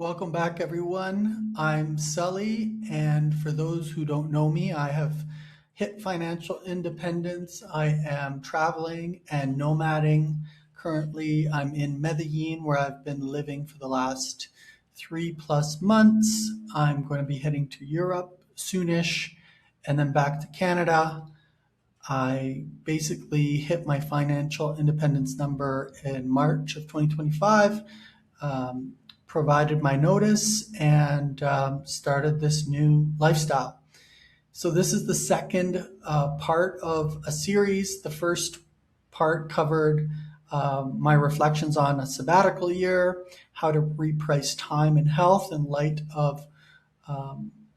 Welcome back, everyone. I'm Sully, and for those who don't know me, I have hit financial independence. I am traveling and nomading. Currently, I'm in Medellín, where I've been living for the last 3+ months. I'm going to be heading to Europe soonish, and then back to Canada. I basically hit my financial independence number in March of 2025. Provided my notice and started this new lifestyle. So this is the second part of a series. The first part covered my reflections on a sabbatical year, how to reprice time and health in light of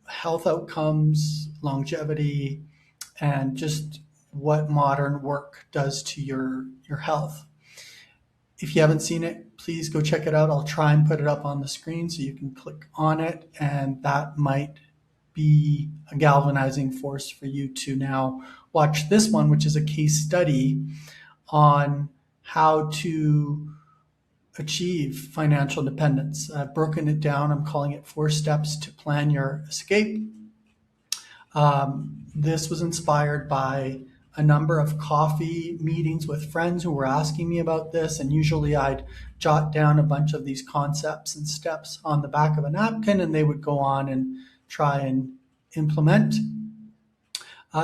health outcomes, longevity, and just what modern work does to your health. If you haven't seen it, please go check it out. I'll try and put it up on the screen so you can click on it, and that might be a galvanizing force for you to now watch this one, which is a case study on how to achieve financial independence. I've broken it down. I'm calling it 4 steps to plan your escape. This was inspired by a number of coffee meetings with friends who were asking me about this, and usually I'd jot down a bunch of these concepts and steps on the back of a napkin, and they would go on and try and implement.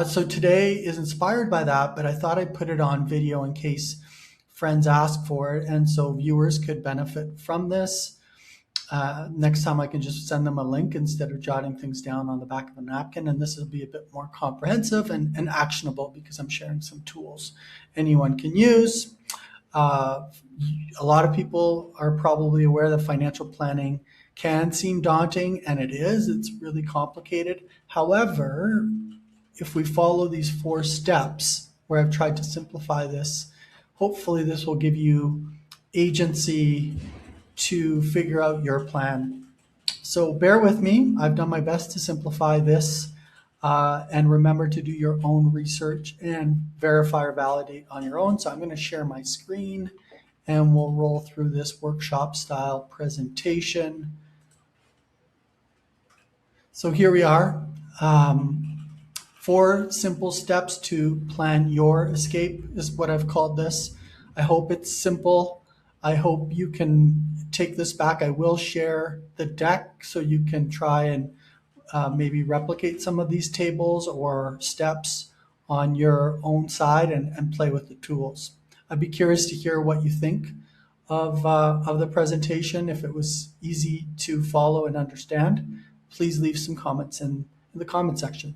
So today is inspired by that, but I thought I'd put it on video in case friends ask for it, and so viewers could benefit from this. Next time I can just send them a link instead of jotting things down on the back of a napkin, and this will be a bit more comprehensive and actionable because I'm sharing some tools anyone can use. A lot of people are probably aware that financial planning can seem daunting, and it is. It's really complicated. However, if we follow these 4 steps where I've tried to simplify this, hopefully this will give you agency to figure out your plan. So bear with me. I've done my best to simplify this, and remember to do your own research and verify or validate on your own. So I'm going to share my screen and we'll roll through this workshop style presentation. So here we are. 4 simple steps to plan your escape is what I've called this. I hope it's simple. I hope you can take this back. I will share the deck so you can try and maybe replicate some of these tables or steps on your own side and play with the tools. I'd be curious to hear what you think of the presentation. If it was easy to follow and understand, please leave some comments in the comment section.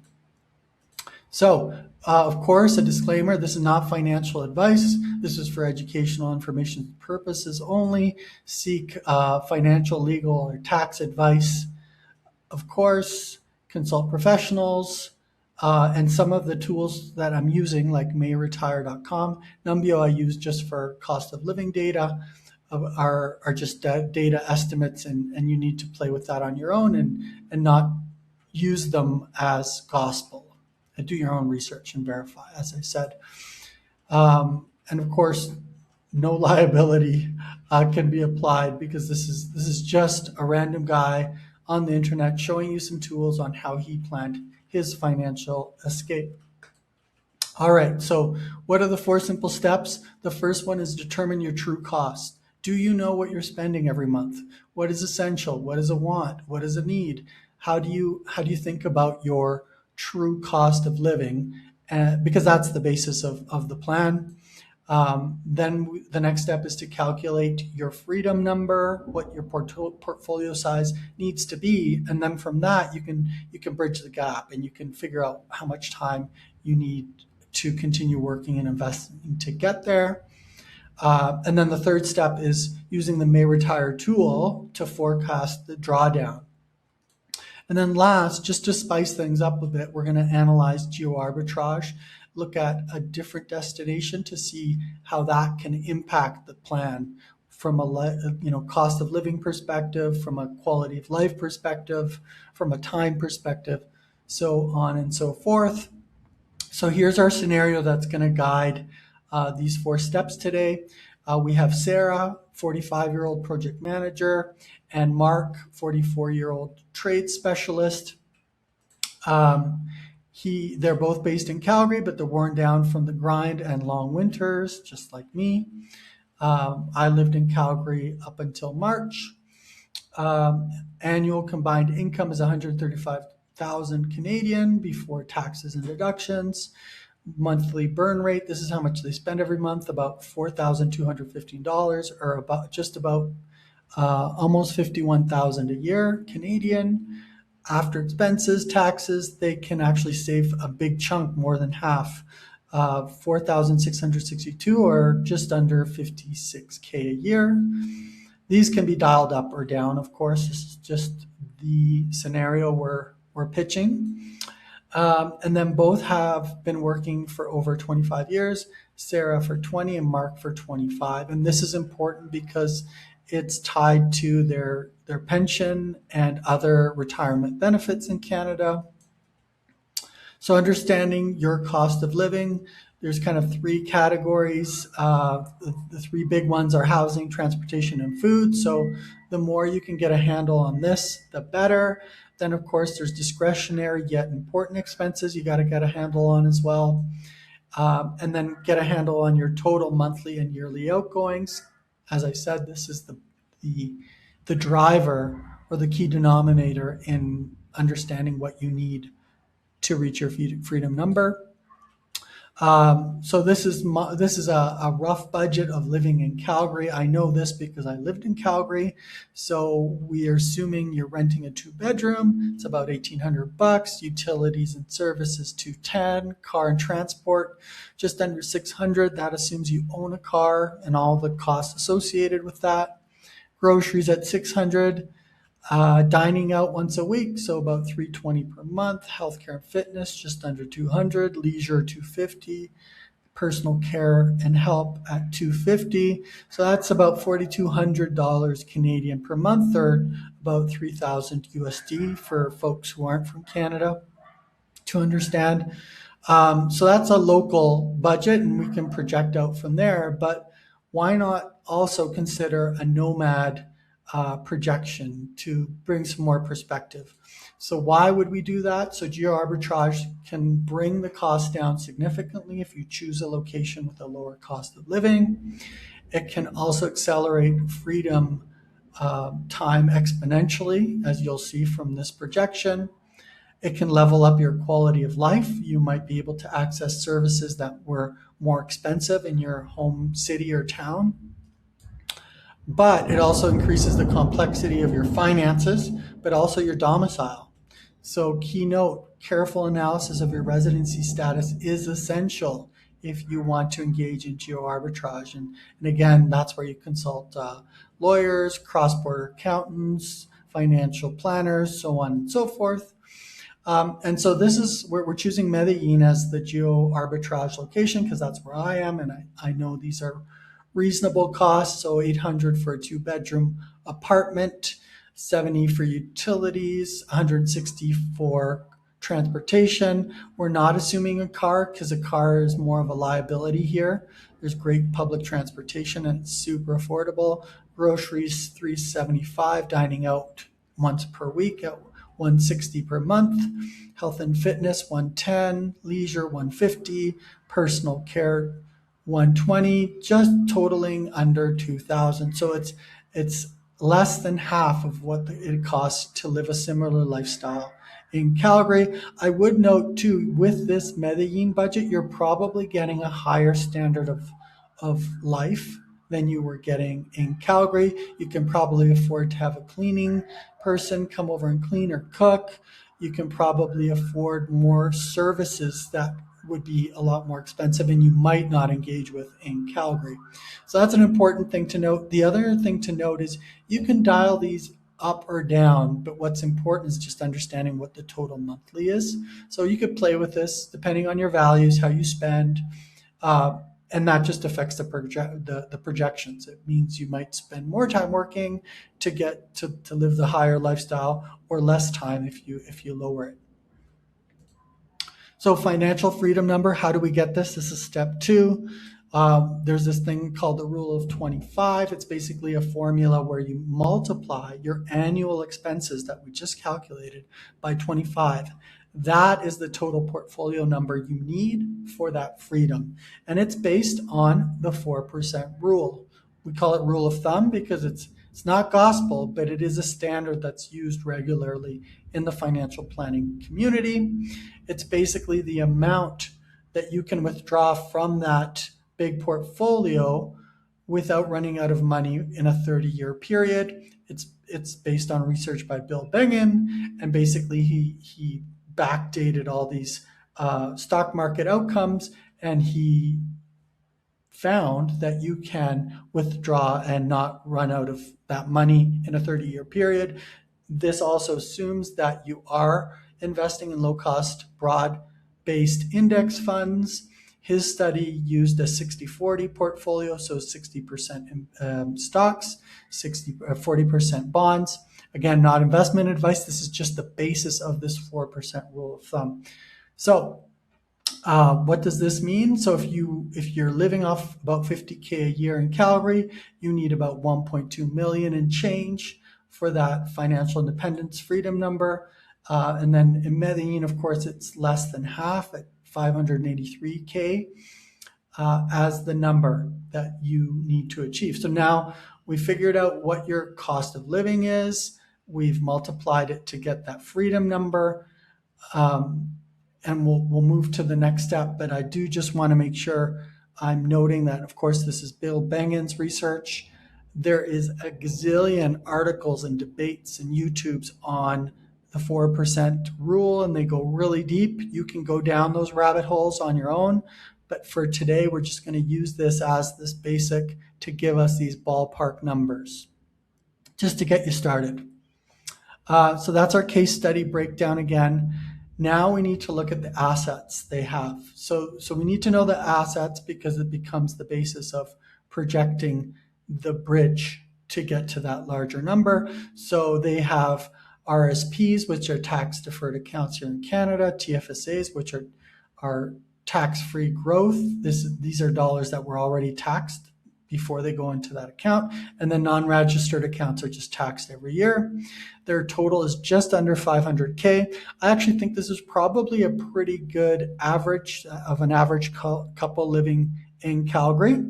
So, of course, a disclaimer, this is not financial advice. This is for educational information purposes only. Seek financial, legal, or tax advice. Of course, consult professionals. And some of the tools that I'm using, like MaeRetire.com, Numbeo I use just for cost of living data, are just data estimates, and you need to play with that on your own and not use them as gospel. And do your own research and verify, as I said. And of course, no liability can be applied because this is just a random guy on the internet showing you some tools on how he planned his financial escape. All right, so what are the 4 simple steps? The first one is determine your true cost. Do you know what you're spending every month? What is essential? What is a want? What is a need? How do you think about your true cost of living, because that's the basis of the plan. Then the next step is to calculate your freedom number, what your portfolio size needs to be, and then from that you can bridge the gap and you can figure out how much time you need to continue working and investing to get there. And then the third step is using the Mae Retire tool to forecast the drawdown. And then last, just to spice things up a bit, we're going to analyze Geo-Arbitrage, look at a different destination to see how that can impact the plan from a cost of living perspective, from a quality of life perspective, from a time perspective, so on and so forth. So here's our scenario that's going to guide these 4 steps today. We have Sarah, 45-year-old project manager, and Mark, 44-year-old trade specialist. They're both based in Calgary, but they're worn down from the grind and long winters, just like me. I lived in Calgary up until March. Annual combined income is 135,000 Canadian before taxes and deductions. Monthly burn rate, this is how much they spend every month, about $4,215, or about almost 51,000 a year Canadian. After expenses, taxes, they can actually save a big chunk, more than half, 4,662, or just under 56K a year. These can be dialed up or down, of course. This is just the scenario we're pitching. And then both have been working for over 25 years, Sarah for 20 and Mark for 25. And this is important because it's tied to their pension and other retirement benefits in Canada. So understanding your cost of living, there's kind of three categories. The three big ones are housing, transportation, and food. So the more you can get a handle on this, the better. Then, of course, there's discretionary yet important expenses you got to get a handle on as well. And then get a handle on your total monthly and yearly outgoings. As I said, this is the driver or the key denominator in understanding what you need to reach your freedom number. So this is a rough budget of living in Calgary. I know this because I lived in Calgary. So we are assuming you're renting a 2-bedroom. It's about $1,800. Utilities and services $210. Car and transport just under $600. That assumes you own a car and all the costs associated with that. Groceries at $600. Dining out once a week, so about $320 per month. Healthcare and fitness just under $200. Leisure $250. Personal care and help at $250. So that's about $4,200 Canadian per month, or about 3,000 USD for folks who aren't from Canada to understand. So that's a local budget, and we can project out from there. But why not also consider a nomad projection to bring some more perspective? So why would we do that? So Geo-Arbitrage can bring the cost down significantly if you choose a location with a lower cost of living. It can also accelerate freedom time exponentially, as you'll see from this projection. It can level up your quality of life. You might be able to access services that were more expensive in your home city or town. But it also increases the complexity of your finances, but also your domicile. So keynote, careful analysis of your residency status is essential if you want to engage in geo-arbitrage. And again, that's where you consult lawyers, cross-border accountants, financial planners, so on and so forth. And so this is where we're choosing Medellín as the geo-arbitrage location because that's where I am, and I know these are reasonable costs. So $800 for a 2-bedroom apartment, $70 for utilities, $160 for transportation. We're not assuming a car because a car is more of a liability here. There's great public transportation and it's super affordable. Groceries $375, dining out once per week at $160 per month. Health and fitness $110, leisure $150, personal care $120, just totaling under $2,000. So it's less than half of what it costs to live a similar lifestyle in Calgary. I would note too, with this Medellín budget, you're probably getting a higher standard of life than you were getting in Calgary. You can probably afford to have a cleaning person come over and clean or cook. You can probably afford more services that would be a lot more expensive and you might not engage with in Calgary. So that's an important thing to note. The other thing to note is you can dial these up or down, but what's important is just understanding what the total monthly is. So you could play with this depending on your values, how you spend, and that just affects the projections. It means you might spend more time working to get to live the higher lifestyle, or less time if you lower it. So financial freedom number, how do we get this? This is step 2. There's this thing called the rule of 25. It's basically a formula where you multiply your annual expenses that we just calculated by 25. That is the total portfolio number you need for that freedom. And it's based on the 4% rule. We call it rule of thumb because it's not gospel, but it is a standard that's used regularly in the financial planning community. It's basically the amount that you can withdraw from that big portfolio without running out of money in a 30-year period. It's based on research by Bill Bengen, and basically he backdated all these stock market outcomes, and he found that you can withdraw and not run out of that money in a 30-year period. This also assumes that you are investing in low-cost, broad-based index funds. His study used a 60-40 portfolio, so 60% stocks, 40% bonds. Again, not investment advice. This is just the basis of this 4% rule of thumb. So what does this mean? So if you're living off about 50K a year in Calgary, you need about 1.2 million in change for that financial independence freedom number. And then in Medellín, of course, it's less than half at 583K as the number that you need to achieve. So now we figured out what your cost of living is. We've multiplied it to get that freedom number. And we'll move to the next step. But I do just want to make sure I'm noting that, of course, this is Bill Bengen's research. There is a gazillion articles and debates and YouTubes on the 4% rule, and they go really deep. You can go down those rabbit holes on your own. But for today, we're just going to use this as this basic to give us these ballpark numbers, just to get you started. So that's our case study breakdown again. Now we need to look at the assets they have. So we need to know the assets because it becomes the basis of projecting the bridge to get to that larger number. So they have RSPs, which are tax deferred accounts here in Canada, TFSAs, which are tax-free growth. These are dollars that were already taxed before they go into that account. And then non-registered accounts are just taxed every year. Their total is just under 500K. I actually think this is probably a pretty good average of an average couple living in Calgary.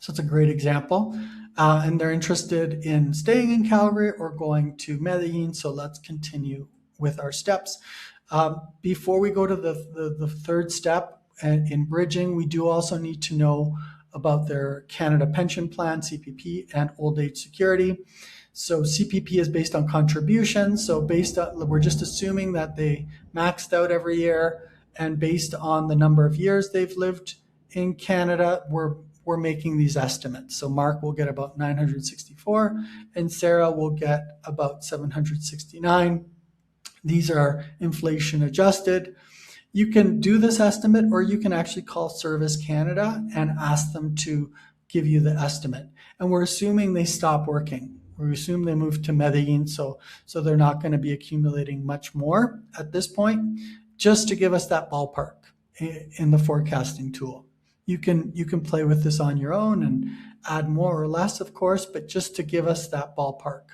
So it's a great example. And they're interested in staying in Calgary or going to Medellín. So let's continue with our steps. Before we go to the third step in bridging, we do also need to know about their Canada Pension Plan, CPP, and Old Age Security. So CPP is based on contributions. So we're just assuming that they maxed out every year, and based on the number of years they've lived in Canada, we're making these estimates. So Mark will get about 964, and Sarah will get about 769. These are inflation adjusted. You can do this estimate, or you can actually call Service Canada and ask them to give you the estimate. And we're assuming they stop working. We assume they move to Medellín, so they're not going to be accumulating much more at this point, just to give us that ballpark in the forecasting tool. You can play with this on your own and add more or less, of course, but just to give us that ballpark.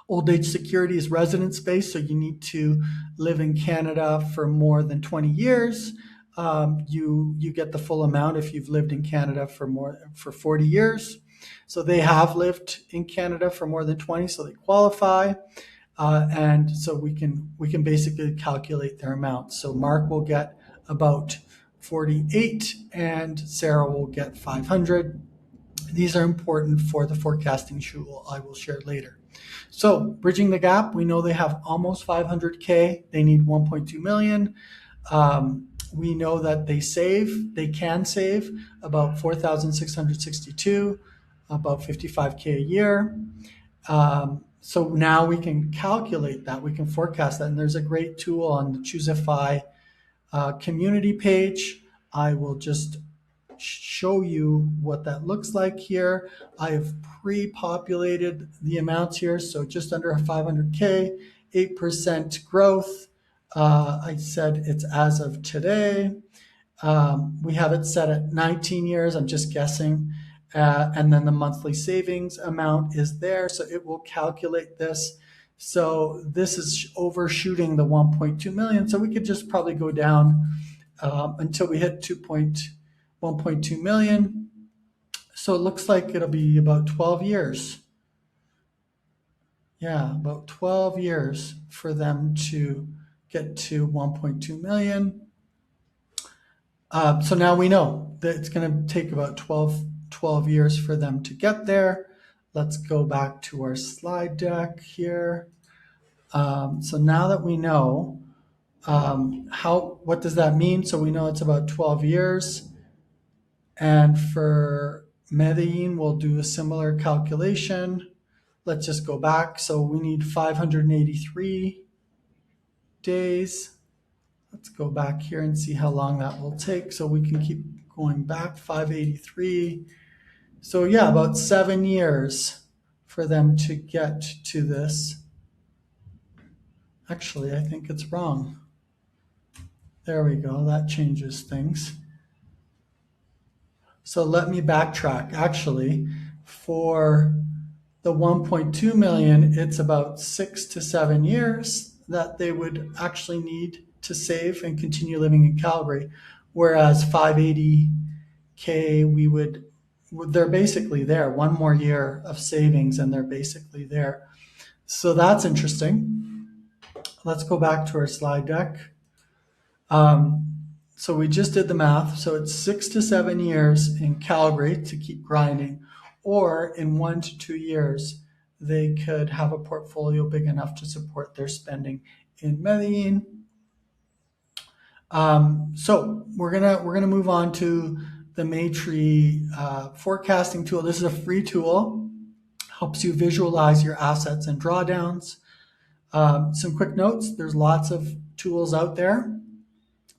Old age security is residence-based, so you need to live in Canada for more than 20 years. You get the full amount if you've lived in Canada for 40 years. So they have lived in Canada for more than 20, so they qualify. And so we can basically calculate their amount. So Mark will get about 48 and Sarah will get 500. These are important for the forecasting tool I will share later. So bridging the gap, we know they have almost 500K. They need 1.2 million. We know that they can save about 4,662, about 55K a year. So now we can calculate that. We can forecast that. And there's a great tool on the Choosify community page. I will just show you what that looks like here. I've pre-populated the amounts here, so just under 500K, 8% growth. I said it's as of today. We have it set at 19 years. I'm just guessing. And then the monthly savings amount is there. So it will calculate this. So this is overshooting the 1.2 million. So we could just probably go down until we hit 1.2 million. So it looks like it'll be about 12 years. Yeah, about 12 years for them to get to 1.2 million. So now we know that it's going to take about 12 years for them to get there. Let's go back to our slide deck here. So now that we know what does that mean? So we know it's about 12 years. And for Medellín, we'll do a similar calculation. Let's just go back. So we need 583 days. Let's go back here and see how long that will take. So we can keep going back, 583. So yeah, about 7 years for them to get to this. Actually, I think it's wrong. There we go, that changes things. So let me backtrack. Actually, for the 1.2 million, it's about 6 to 7 years that they would actually need to save and continue living in Calgary. Whereas 580K, they're basically there. One more year of savings and they're basically there. So that's interesting. Let's go back to our slide deck. So we just did the math. So it's 6 to 7 years in Calgary to keep grinding, or in 1 to 2 years, they could have a portfolio big enough to support their spending in Medellín. So we're gonna move on to the Mae Retire forecasting tool. This is a free tool, helps you visualize your assets and drawdowns. Some quick notes: there's lots of tools out there.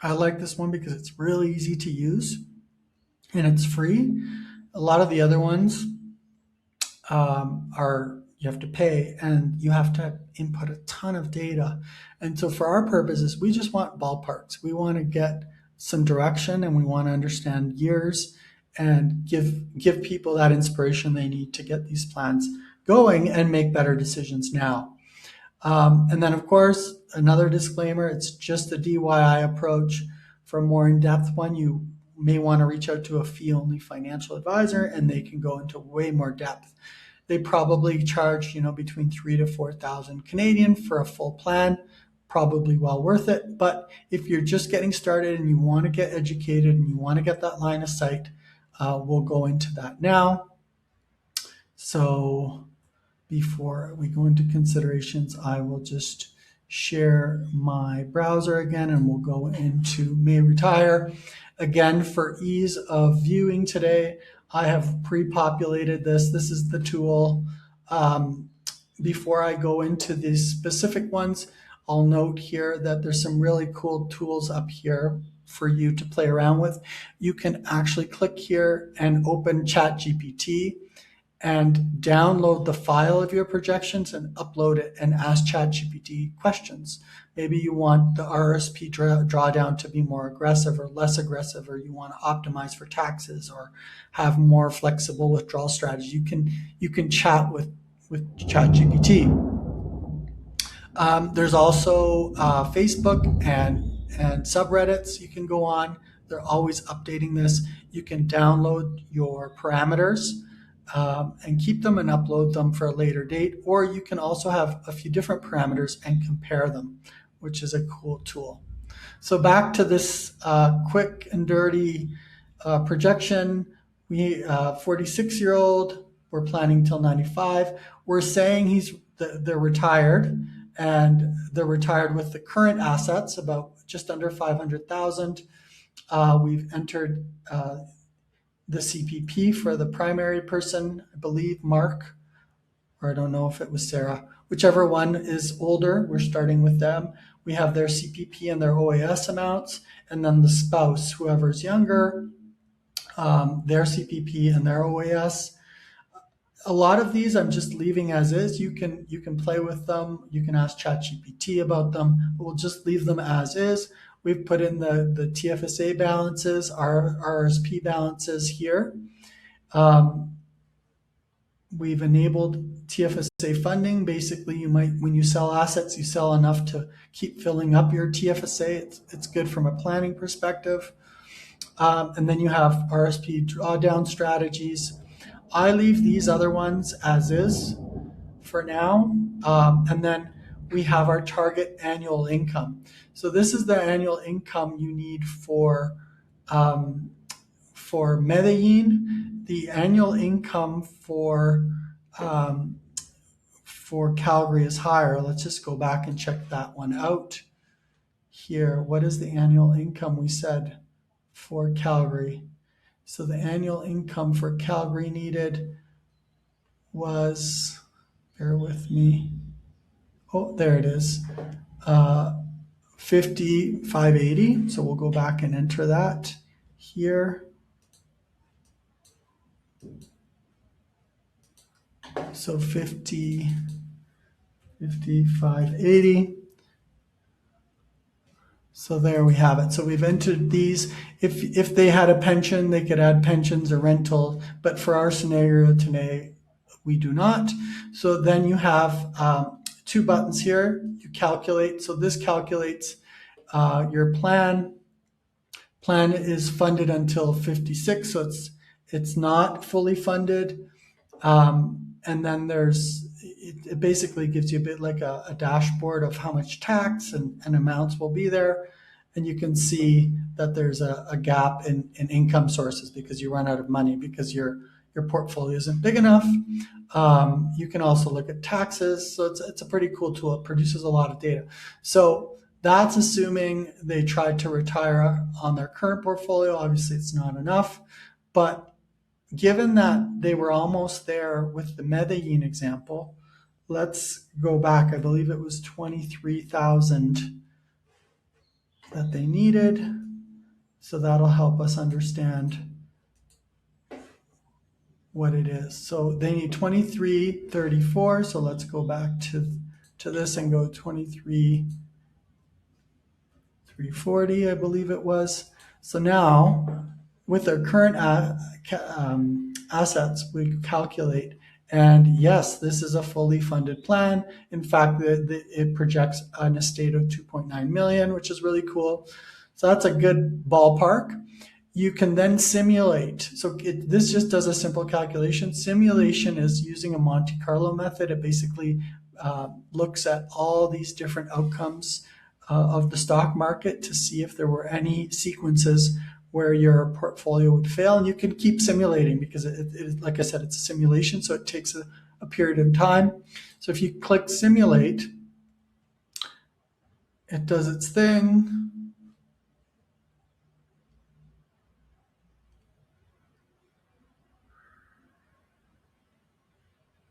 I like this one because it's really easy to use and it's free. A lot of the other ones you have to pay and you have to input a ton of data. And so for our purposes, we just want ballparks. We want to get some direction and we want to understand years and give people that inspiration they need to get these plans going and make better decisions now. And then, of course, another disclaimer, it's just a DIY approach. For a more in-depth one, you may want to reach out to a fee-only financial advisor and they can go into way more depth. They probably charge, between 3,000 to 4,000 Canadian for a full plan, probably well worth it. But if you're just getting started and you want to get educated and you want to get that line of sight, we'll go into that now. So before we go into considerations, I will just share my browser again and we'll go into Mae Retire. Again, for ease of viewing today, I have pre-populated this. This is the tool. Before I go into these specific ones, I'll note here that there's some really cool tools up here for you to play around with. You can actually click here and open ChatGPT and download the file of your projections and upload it and ask ChatGPT questions. Maybe you want the RSP drawdown to be more aggressive or less aggressive, or you want to optimize for taxes or have more flexible withdrawal strategy. You can chat with ChatGPT. There's also Facebook and subreddits you can go on. They're always updating this. You can download your parameters and keep them and upload them for a later date, or you can also have a few different parameters and compare them, which is a cool tool. So back to this quick and dirty projection. We 46-year-old, we're planning till 95. We're saying they're retired, and they're retired with the current assets, about just under 500,000. We've entered the CPP for the primary person, I believe Mark, or I don't know if it was Sarah, whichever one is older, we're starting with them. We have their CPP and their OAS amounts, and then the spouse, whoever's younger, their CPP and their OAS. A lot of these I'm just leaving as is. You can play with them. You can ask ChatGPT about them, but we'll just leave them as is. We've put in the TFSA balances, our RSP balances here. We've enabled TFSA funding. Basically, you might, when you sell assets, you sell enough to keep filling up your TFSA. It's good from a planning perspective. And then you have RSP drawdown strategies. I leave these other ones as is for now. And then we have our target annual income. So this is the annual income you need for Medellín. The annual income for Calgary is higher. Let's just go back and check that one out here. What is the annual income we said for Calgary? So the annual income for Calgary needed was, bear with me. Oh, there it is. 5,580. So we'll go back and enter that here. So 5,580. So there we have it. So we've entered these. If they had a pension, they could add pensions or rental, but for our scenario today, we do not. So then you have two buttons here. You calculate. So this calculates your plan. Plan is funded until 56, so it's not fully funded. And then it basically gives you a bit like a dashboard of how much tax and amounts will be there. And you can see that there's a gap in income sources because you run out of money because your portfolio isn't big enough. You can also look at taxes. So it's a pretty cool tool. It produces a lot of data. So that's assuming they tried to retire on their current portfolio. Obviously, it's not enough. But given that they were almost there with the Medellín example, let's go back. I believe it was 23,000 that they needed. So that'll help us understand what it is. So they need 2334. So let's go back to this and go 23,340, I believe it was. So now with their current assets, we calculate, and yes, this is a fully funded plan. In fact, it projects an estate of 2.9 million, which is really cool. So that's a good ballpark. You can then simulate. So this just does a simple calculation. Simulation is using a Monte Carlo method. It basically looks at all these different outcomes of the stock market to see if there were any sequences where your portfolio would fail, and you can keep simulating because it like I said, it's a simulation, so it takes a period of time. So if you click simulate, it does its thing.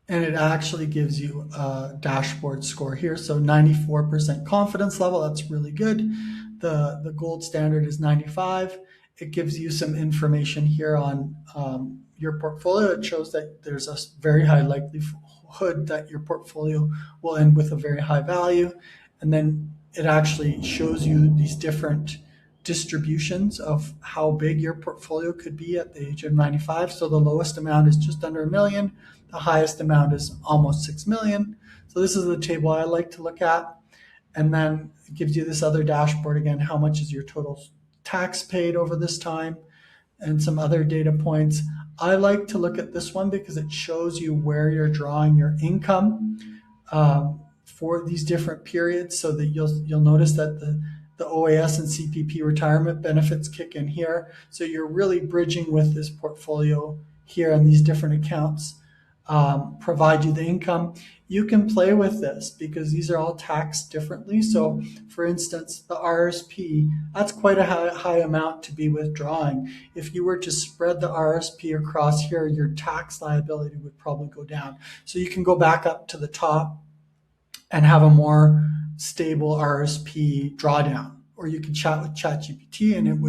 And it actually gives you a dashboard score here. So 94% confidence level, that's really good. The gold standard is 95. It gives you some information here on your portfolio. It shows that there's a very high likelihood that your portfolio will end with a very high value. And then it actually shows you these different distributions of how big your portfolio could be at the age of 95. So the lowest amount is just under $1 million. The highest amount is almost 6 million. So this is the table I like to look at. And then it gives you this other dashboard again, how much is your total tax paid over this time, and some other data points. I like to look at this one because it shows you where you're drawing your income for these different periods, so that you'll notice that the OAS and CPP retirement benefits kick in here. So you're really bridging with this portfolio here, and these different accounts provide you the income. You can play with this because these are all taxed differently. So for instance, the RSP, that's quite a high amount to be withdrawing. If you were to spread the RSP across here, your tax liability would probably go down. So you can go back up to the top and have a more stable RSP drawdown, or you can chat with ChatGPT and it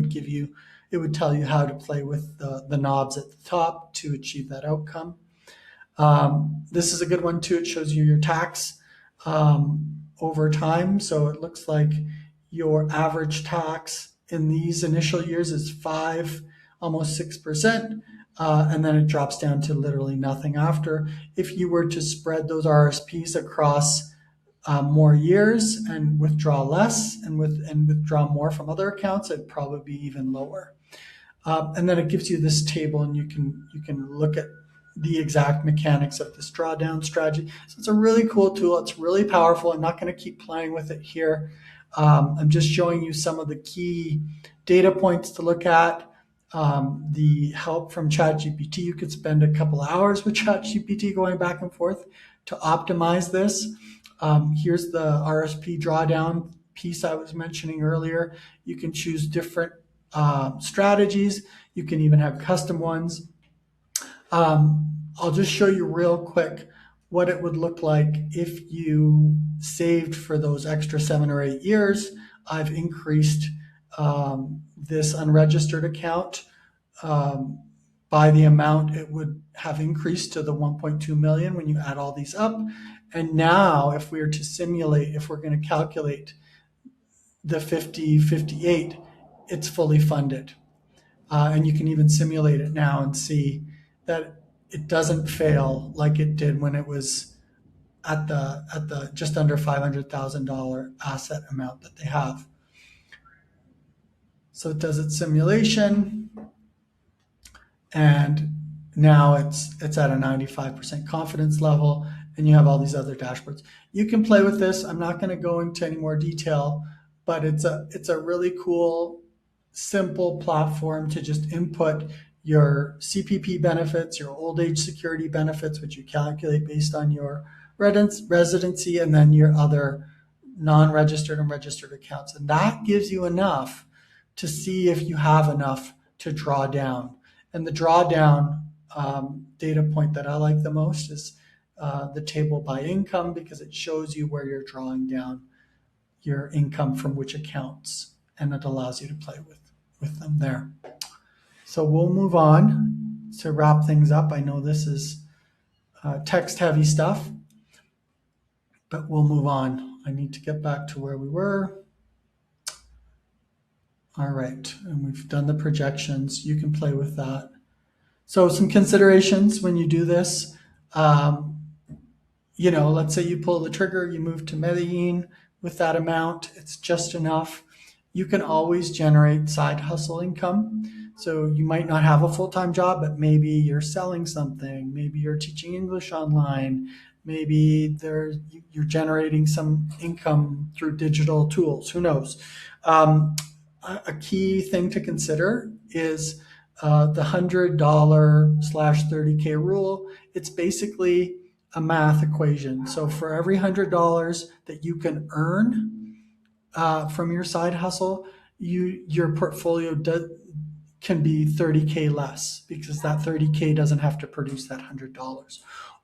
would tell you how to play with the knobs at the top to achieve that outcome. This is a good one too. It shows you your tax over time. So it looks like your average tax in these initial years is 5, almost 6%, and then it drops down to literally nothing after. If you were to spread those RSPs across more years and withdraw less and withdraw more from other accounts, it'd probably be even lower. And then it gives you this table, and you can look at the exact mechanics of this drawdown strategy. So it's a really cool tool. It's really powerful. I'm not going to keep playing with it here. I'm just showing you some of the key data points to look at. The help from ChatGPT. You could spend a couple hours with ChatGPT going back and forth to optimize this. Here's the RSP drawdown piece I was mentioning earlier. You can choose different strategies. You can even have custom ones. I'll just show you real quick what it would look like if you saved for those extra 7 or 8 years. I've increased this unregistered account by the amount it would have increased to the 1.2 million when you add all these up. And now if we were to simulate, if we're going to calculate the 50/58, it's fully funded. And you can even simulate it now and see that it doesn't fail like it did when it was at the just under $500,000 asset amount that they have. So it does its simulation, and now it's at a 95% confidence level, and you have all these other dashboards. You can play with this. I'm not going to go into any more detail, but it's a really cool, simple platform to just input your CPP benefits, your old age security benefits, which you calculate based on your residency, and then your other non-registered and registered accounts. And that gives you enough to see if you have enough to draw down. And the drawdown data point that I like the most is the table by income, because it shows you where you're drawing down your income from which accounts, and it allows you to play with them there. So we'll move on to wrap things up. I know this is text heavy stuff, but we'll move on. I need to get back to where we were. All right, and we've done the projections. You can play with that. So some considerations when you do this. Let's say you pull the trigger, you move to Medellín with that amount, it's just enough. You can always generate side hustle income. So you might not have a full-time job, but maybe you're selling something. Maybe you're teaching English online. Maybe you're generating some income through digital tools. Who knows? A key thing to consider is the $100/30K rule. It's basically a math equation. So for every $100 that you can earn from your side hustle, your portfolio can be 30K less, because that 30K doesn't have to produce that $100.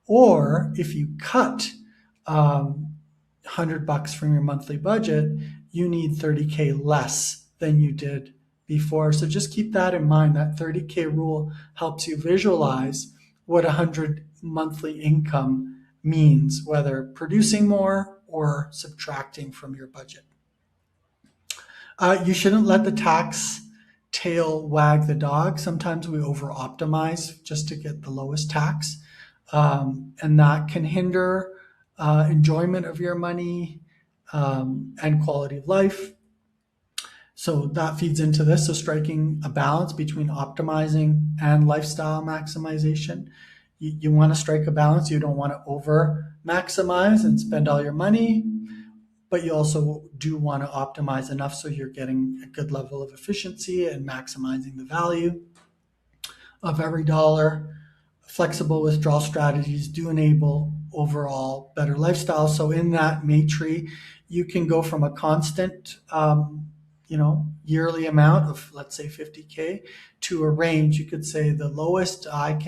Or if you cut $100 from your monthly budget, you need 30K less than you did before. So just keep that in mind. That 30K rule helps you visualize what 100 monthly income means, whether producing more or subtracting from your budget. You shouldn't let the tax tail wag the dog. Sometimes we over optimize just to get the lowest tax, and that can hinder enjoyment of your money and quality of life. So that feeds into this. So striking a balance between optimizing and lifestyle maximization. You want to strike a balance. You don't want to over maximize and spend all your money, but you also do want to optimize enough so you're getting a good level of efficiency and maximizing the value of every dollar. Flexible withdrawal strategies do enable overall better lifestyle. So in that Mae tree, you can go from a constant yearly amount of, let's say, 50K to a range. You could say the lowest I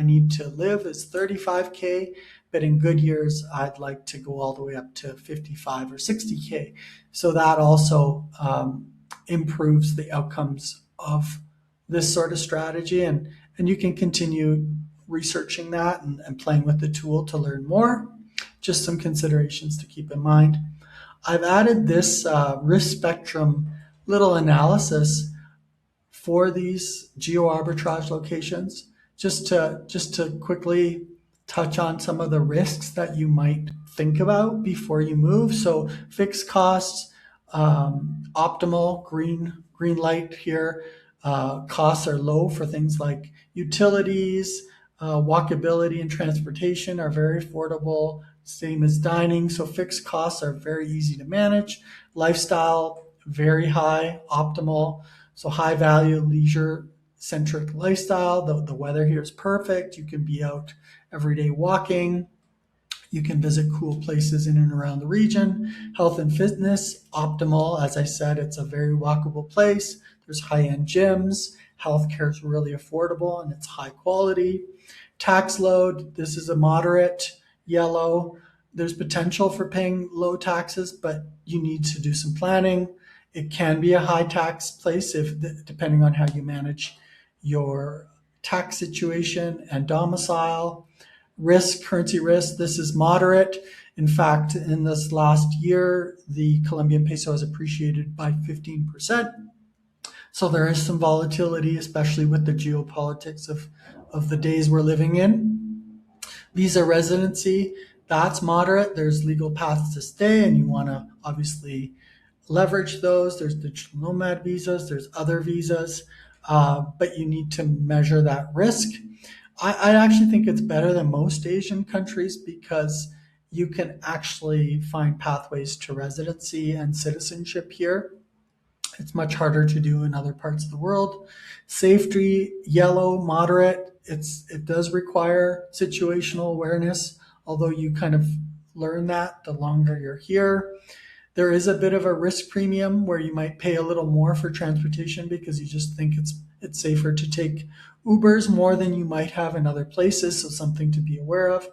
need to live is 35K, but in good years, I'd like to go all the way up to 55 or 60K. So that also improves the outcomes of this sort of strategy. And you can continue researching that and playing with the tool to learn more. Just some considerations to keep in mind. I've added this risk spectrum little analysis for these geo-arbitrage locations, just to quickly touch on some of the risks that you might think about before you move. So fixed costs, optimal green light here. Costs are low for things like utilities, walkability and transportation are very affordable, same as dining. So fixed costs are very easy to manage. Lifestyle, very high, optimal. So high value, leisure centric lifestyle. The weather here is perfect. You can be out every day walking. You can visit cool places in and around the region. Health and fitness, optimal. As I said, it's a very walkable place. There's high-end gyms. Healthcare is really affordable and it's high quality. Tax load, this is a moderate yellow. There's potential for paying low taxes, but you need to do some planning. It can be a high tax place if depending on how you manage your tax situation and domicile. Risk, currency risk, this is moderate. In fact, in this last year, the Colombian peso has appreciated by 15%. So there is some volatility, especially with the geopolitics of the days we're living in. Visa residency, that's moderate. There's legal paths to stay, and you want to obviously leverage those. There's digital nomad visas, there's other visas, but you need to measure that risk. I actually think it's better than most Asian countries because you can actually find pathways to residency and citizenship here. It's much harder to do in other parts of the world. Safety, yellow, moderate. It does require situational awareness, although you kind of learn that the longer you're here. There is a bit of a risk premium where you might pay a little more for transportation because you just think it's safer to take Ubers more than you might have in other places, so something to be aware of.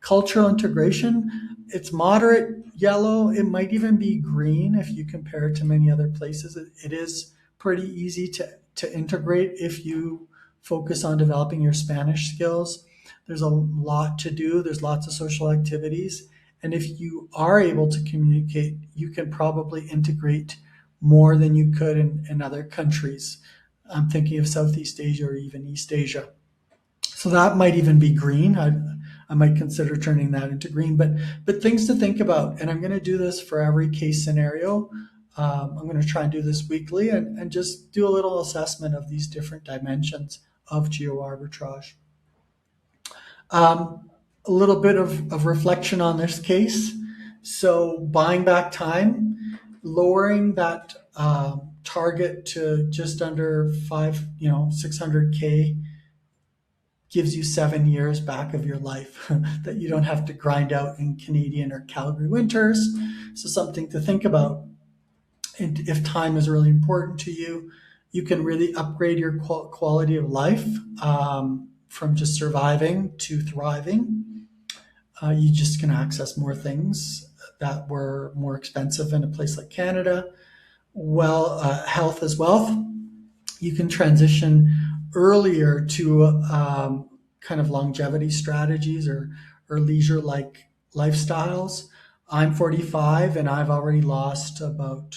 Cultural integration, it's moderate yellow. It might even be green if you compare it to many other places. It is pretty easy to integrate if you focus on developing your Spanish skills. There's a lot to do. There's lots of social activities. And if you are able to communicate, you can probably integrate more than you could in other countries. I'm thinking of Southeast Asia or even East Asia. So that might even be green. I might consider turning that into green, but things to think about. And I'm going to do this for every case scenario. I'm going to try and do this weekly and just do a little assessment of these different dimensions of geo-arbitrage. A little bit of reflection on this case. So buying back time, lowering that target to just under 600K gives you 7 years back of your life that you don't have to grind out in Canadian or Calgary winters. So something to think about. And if time is really important to you, you can really upgrade your quality of life from just surviving to thriving. You just can access more things that were more expensive in a place like Canada. Well, health is wealth. You can transition earlier to kind of longevity strategies or leisure-like lifestyles. I'm 45 and I've already lost about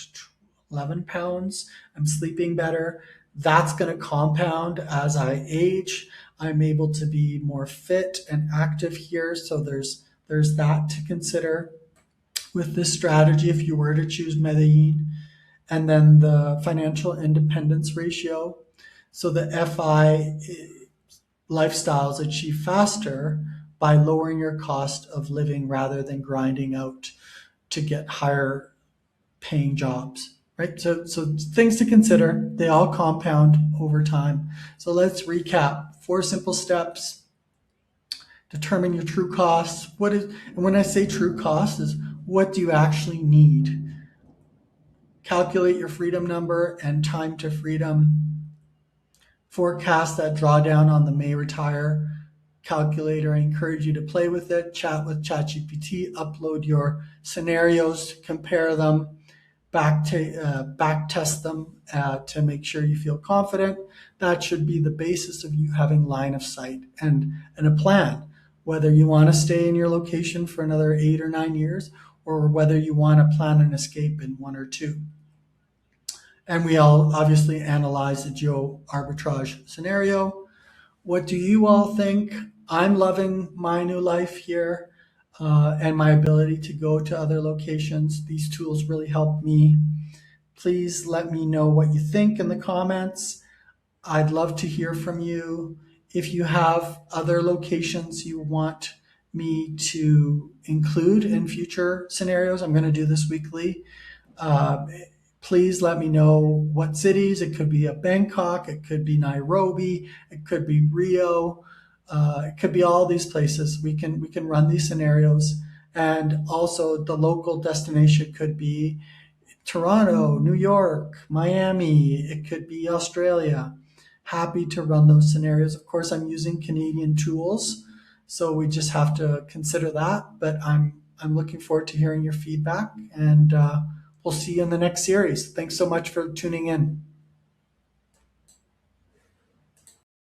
11 pounds. I'm sleeping better. That's going to compound as I age. I'm able to be more fit and active here. So there's that to consider with this strategy if you were to choose Medellín. And then the financial independence ratio. So the FI lifestyles achieve faster by lowering your cost of living rather than grinding out to get higher paying jobs, right? So things to consider, they all compound over time. So let's recap. 4 simple steps. Determine your true costs. And when I say true cost is what do you actually need? Calculate your freedom number and time to freedom. Forecast that drawdown on the Mae Retire calculator. I encourage you to play with it, chat with ChatGPT, upload your scenarios, compare them, back test them to make sure you feel confident. That should be the basis of you having line of sight and a plan, whether you want to stay in your location for another 8 or 9 years, or whether you want to plan an escape in one or two. And we all obviously analyze the geo-arbitrage scenario. What do you all think? I'm loving my new life here and my ability to go to other locations. These tools really help me. Please let me know what you think in the comments. I'd love to hear from you. If you have other locations you want me to include in future scenarios, I'm going to do this weekly. Please let me know what cities. It could be a Bangkok, it could be Nairobi, it could be Rio, it could be all these places. We can run these scenarios, and also the local destination could be Toronto, New York, Miami. It could be Australia. Happy to run those scenarios. Of course, I'm using Canadian tools, so we just have to consider that. But I'm looking forward to hearing your feedback, and we'll see you in the next series. Thanks so much for tuning in.